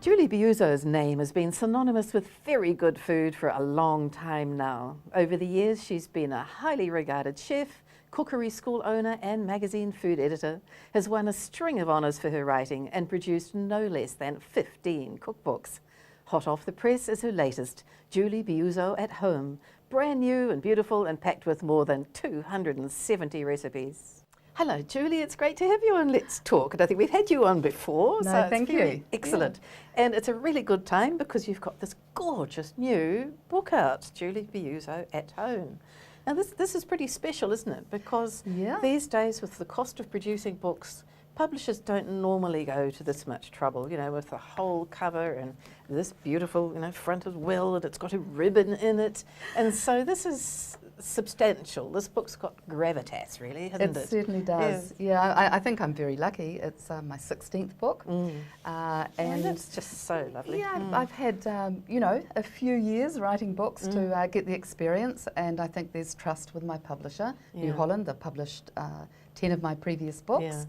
Julie Biuso's name has been synonymous with very good food for a long time now. Over the years, she's been a highly regarded chef, cookery school owner and magazine food editor, has won a string of honours for her writing and produced no less than 15 cookbooks. Hot off the press is her latest, Julie Biuso at Home, brand new and beautiful and packed with more than 270 recipes. Hello Julie, it's great to have you on Let's Talk. And I think we've had you on before, No, so thank it's really you. excellent. Yeah. And it's a really good time because you've got this gorgeous new book out, Julie Biuso at Home. Now this is pretty special, isn't it? Because these days with the cost of producing books, publishers don't normally go to this much trouble, you know, with the whole cover and this beautiful, you know, front as well, and it's got a ribbon in it. And so this is substantial. This book's got gravitas, really, hasn't it? It certainly does. Yeah, I think I'm very lucky. It's my 16th book. And it's just so lovely. Yeah, I've had, you know, a few years writing books to get the experience, and I think there's trust with my publisher, New Holland. They've published 10 of my previous books.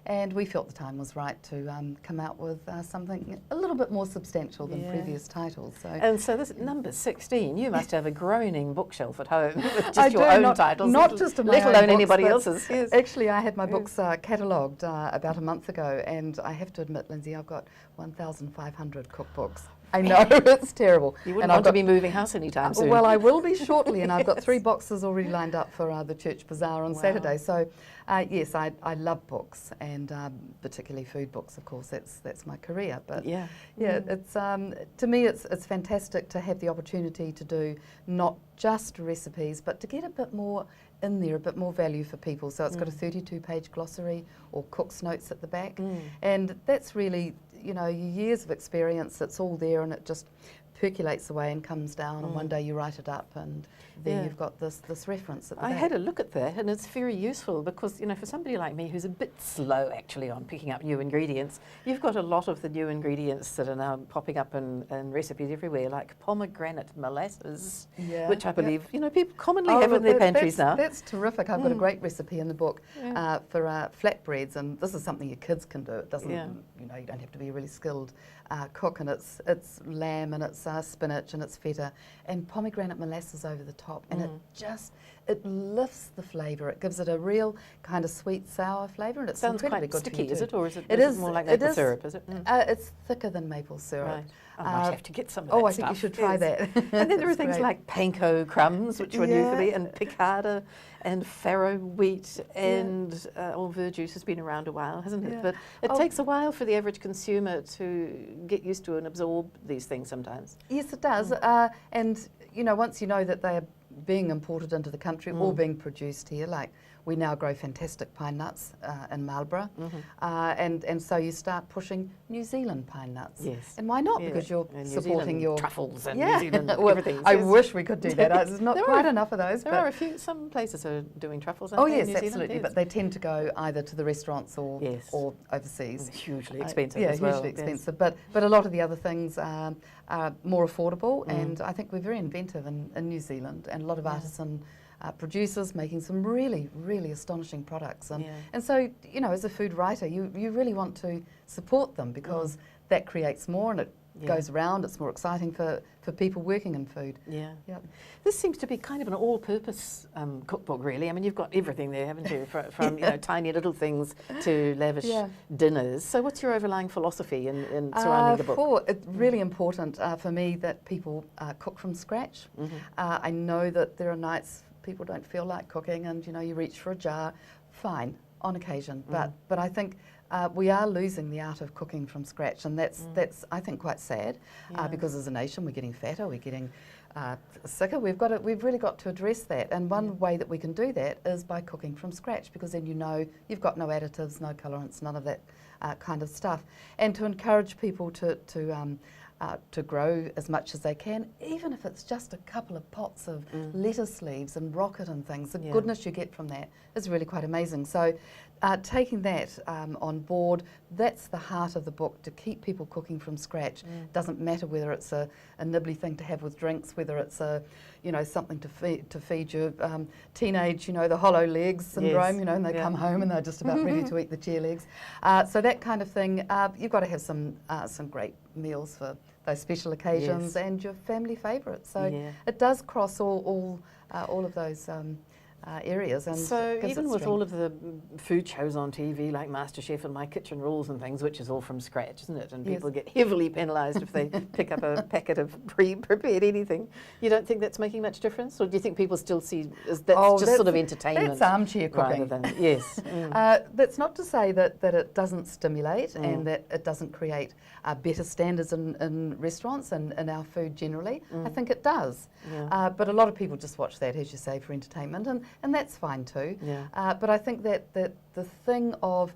And we felt the time was right to come out with something a little bit more substantial than previous titles. So. And so this number 16, you must have a groaning bookshelf at home with just your own titles. Not just of my let own alone books, anybody else's. Yes. Actually, I had my books catalogued about a month ago, and I have to admit, Lindsay, I've got 1,500 cookbooks. I know, it's terrible. You wouldn't want to be moving house anytime soon. Well, I will be shortly, and I've got 3 boxes already lined up for the Church Bazaar on Saturday. So, yes, I love books, and particularly food books, of course. That's my career. But it's to me, it's fantastic to have the opportunity to do not just recipes, but to get a bit more in there, a bit more value for people. So it's got a 32-page glossary or cook's notes at the back, and that's really, you know, your years of experience, it's all there, and it just percolates away and comes down, and one day you write it up, and then you've got this reference at the back. I had a look at that, and it's very useful because, you know, for somebody like me who's a bit slow actually on picking up new ingredients, you've got a lot of the new ingredients that are now popping up in recipes everywhere, like pomegranate molasses, which I believe, you know, people commonly have in their pantries now. That's terrific. I've got a great recipe in the book for flatbreads, and this is something your kids can do. It doesn't, you know, you don't have to be a really skilled cook, and it's lamb, and it's spinach, and it's feta, and pomegranate molasses over the top, and it lifts the flavour. It gives it a real kind of sweet sour flavour, and it sounds incredibly quite good sticky, is it, or is it more like maple maple syrup? Is it? It's thicker than maple syrup. Right. I might have to get some of that I think you should try that. And then there are things like panko crumbs, which are new for me, and piccata, and farro wheat, and verjuice has been around a while, hasn't it? But it takes a while for the average consumer to get used to and absorb these things sometimes. Yes, it does. And, you know, once you know that they're being imported into the country or being produced here, like we now grow fantastic pine nuts in Marlborough, and so you start pushing New Zealand pine nuts. Yes. And why not? Because you're supporting your truffles and New Zealand everything. I wish we could do that. There's not quite enough of those. There are a few. Some places are doing truffles. Aren't they, in New Zealand? Absolutely. But they tend to go either to the restaurants or overseas. And hugely expensive as well. Hugely expensive. But a lot of the other things are more affordable, and I think we're very inventive in New Zealand, and a lot of artisan producers making some really, really astonishing products. And so, you know, as a food writer, you really want to support them because that creates more, and it goes around. It's more exciting for people working in food. This seems to be kind of an all-purpose cookbook, really. I mean, you've got everything there, haven't you? From you know, tiny little things to lavish dinners. So what's your overlying philosophy in surrounding the book? It's really important for me that people cook from scratch. I know that there are nights people don't feel like cooking, and you know, you reach for a jar. Fine, on occasion, but I think we are losing the art of cooking from scratch, and that's I think quite sad because as a nation we're getting fatter, we're getting sicker. We've really got to address that, and one way that we can do that is by cooking from scratch, because then you know you've got no additives, no colorants, none of that kind of stuff, and to encourage people to grow as much as they can, even if it's just a couple of pots of lettuce leaves and rocket and things. The goodness you get from that is really quite amazing. So taking that on board, that's the heart of the book, to keep people cooking from scratch. Doesn't matter whether it's a nibbly thing to have with drinks, whether it's a, something to feed your teenage, the hollow legs syndrome, Yes. and they come home and they're just about ready to eat the chair legs. So that kind of thing, you've got to have some great meals for those special occasions and your family favourites. So it does cross all of those areas. And so gives even it with strength. all of the food shows on TV like MasterChef and My Kitchen Rules and things, which is all from scratch, isn't it? And people get heavily penalised if they pick up a packet of pre-prepared anything. You don't think that's making much difference? Or do you think people still see that's just sort of entertainment? That's armchair cooking. Rather than, yes. That's not to say that it doesn't stimulate and that it doesn't create better standards in restaurants and in our food generally. I think it does. But a lot of people just watch that, as you say, for entertainment, and that's fine too. But I think that the thing of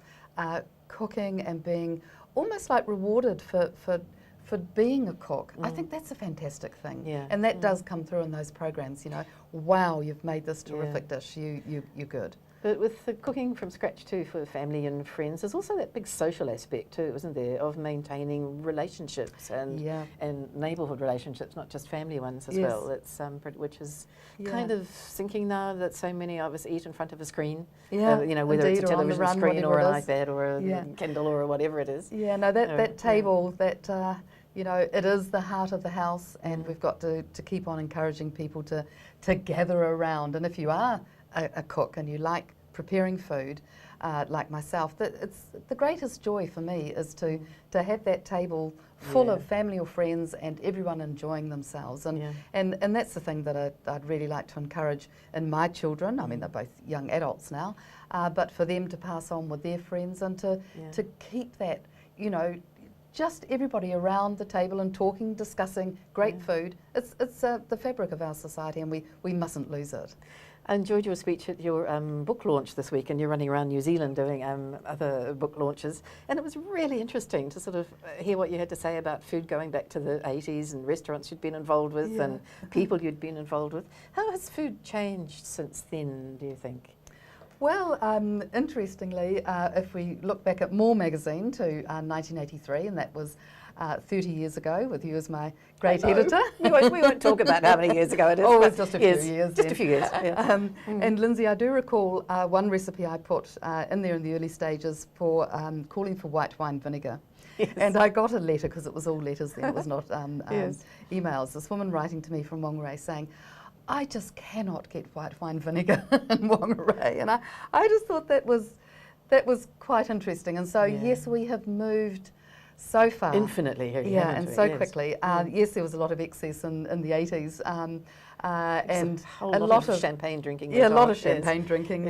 cooking and being almost like rewarded for being a cook, I think that's a fantastic thing. And that does come through in those programs, wow, you've made this terrific dish, you're good. But with the cooking from scratch too for family and friends, there's also that big social aspect too, isn't there, of maintaining relationships and neighbourhood relationships, not just family ones as well. It's which is kind of sinking now that so many of us eat in front of a screen. Whether it's a television screen or an iPad or a Kindle or whatever it is. That table, that it is the heart of the house, and we've got to keep on encouraging people to gather around. And if you are a cook and you like preparing food, like myself, it's the greatest joy for me is to have that table full of family or friends and everyone enjoying themselves. And that's the thing that I'd really like to encourage in my children. I mean, they're both young adults now, but for them to pass on with their friends and to keep that, just everybody around the table and talking, discussing great food. It's the fabric of our society, and we mustn't lose it. I enjoyed your speech at your book launch this week, and you're running around New Zealand doing other book launches, and it was really interesting to sort of hear what you had to say about food going back to the 80s and restaurants you'd been involved with and people you'd been involved with. How has food changed since then, do you think? Well, interestingly, if we look back at More magazine to 1983, and that was 30 years ago, with you as my great editor. we won't talk about how many years ago it is. Oh, it's just a few years. Just a few years. And Lindsay, I do recall one recipe I put in there in the early stages for calling for white wine vinegar. And I got a letter, because it was all letters then, it was not emails. This woman writing to me from Whangarei saying, I just cannot get white wine vinegar in Whangarei. And I just thought that was quite interesting. And so, yes, we have moved so far. Infinitely, and so quickly. Yes, there was a lot of excess in the 80s. And a lot of champagne drinking. Yeah, a lot of champagne drinking.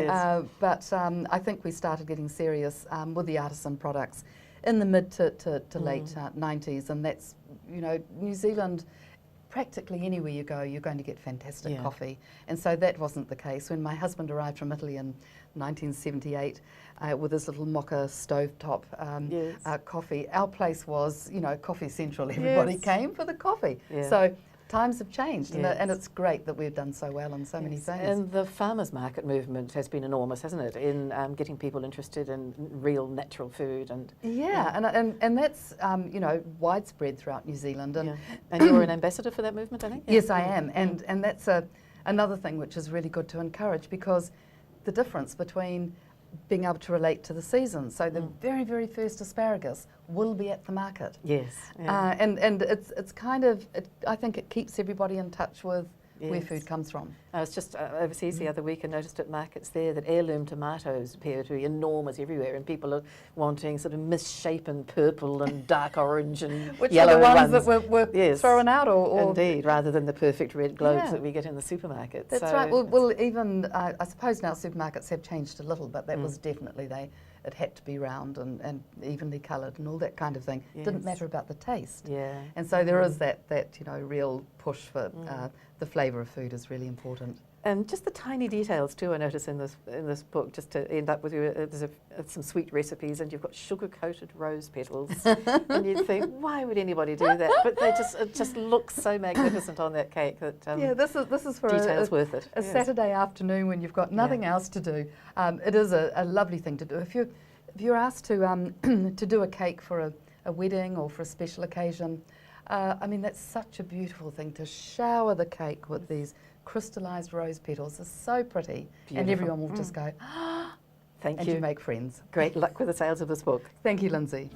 But I think we started getting serious with the artisan products in the mid to late 90s. And that's, New Zealand, practically anywhere you go, you're going to get fantastic coffee. And so that wasn't the case. When my husband arrived from Italy in 1978 with his little mocha stovetop coffee, our place was, coffee central. Everybody came for the coffee. So times have changed, and it's great that we've done so well in so many things. And the farmers market movement has been enormous, hasn't it, in getting people interested in real natural food and and that's widespread throughout New Zealand. And you're an ambassador for that movement, I think. Yes, I am, and that's another thing which is really good to encourage, because the difference between being able to relate to the season. So the very, very first asparagus will be at the market. Yes. And it's kind of, I think it keeps everybody in touch with where food comes from. I was just overseas the other week and noticed at markets there that heirloom tomatoes appear to be enormous everywhere, and people are wanting sort of misshapen purple and dark orange and which yellow are the ones that were thrown out, or indeed, rather than the perfect red globes that we get in the supermarket. That's right. Well, even I suppose now supermarkets have changed a little, but that was definitely it had to be round and evenly coloured and all that kind of thing. It didn't matter about the taste. And so there is that real push for the flavour of food is really important. Just the tiny details too, I notice in this book, just to end up with you, there's some sweet recipes, and you've got sugar-coated rose petals, and you'd think, why would anybody do that? But it just looks so magnificent on that cake that yeah, this is for details worth it. A Yes. Saturday afternoon when you've got nothing else to do. It is a lovely thing to do. If you're asked to to do a cake for a wedding or for a special occasion, I mean, that's such a beautiful thing to shower the cake with these crystallized rose petals. It's so pretty. Beautiful. And everyone will just go, Thank and you. you make friends. Great luck with the sales of this book. Thank you, Lindsay.